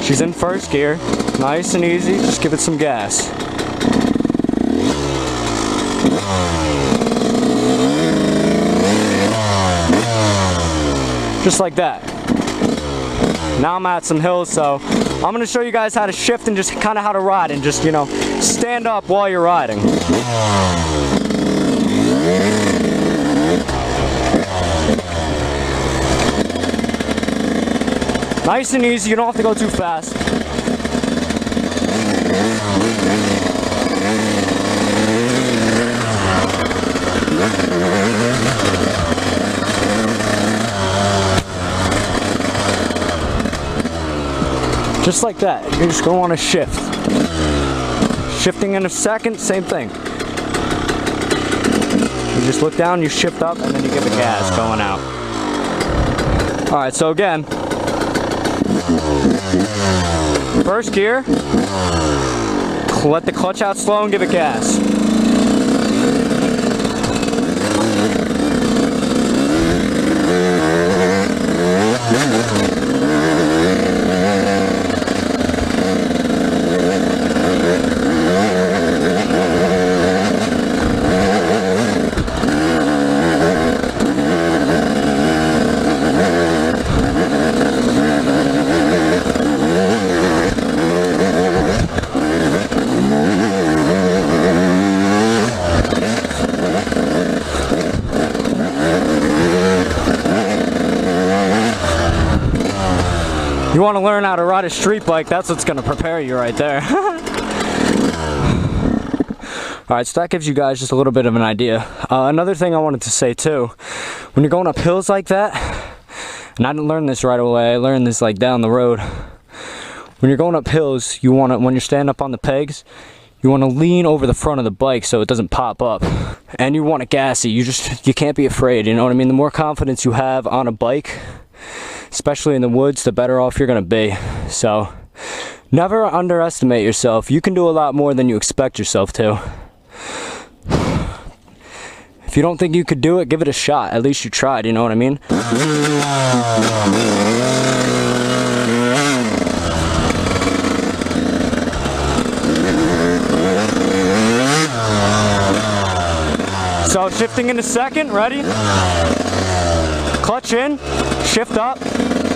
She's in first gear. Nice and easy, just give it some gas. Just like that. Now I'm at some hills, so I'm gonna show you guys how to shift and just kind of how to ride and just, you know, stand up while you're riding. Nice and easy, you don't have to go too fast. Just like that, you're just going to want to shift. Shifting in a second, same thing. You just look down, you shift up, and then you give it gas going out. Alright, so again, first gear, let the clutch out slow and give it gas. You want to learn how to ride a street bike, that's what's going to prepare you right there. Alright, so that gives you guys just a little bit of an idea. Another thing I wanted to say too, when you're going up hills like that, and I didn't learn this right away, I learned this like down the road. When you're going up hills, you want to, when you're standing up on the pegs, you want to lean over the front of the bike so it doesn't pop up. And you want to gas it, you can't be afraid, you know what I mean? The more confidence you have on a bike, especially in the woods, the better off you're gonna be. So never underestimate yourself. You can do a lot more than you expect yourself to. If you don't think you could do it, give it a shot. At least you tried, you know what I mean? So shifting in a second, ready? Clutch in, shift up.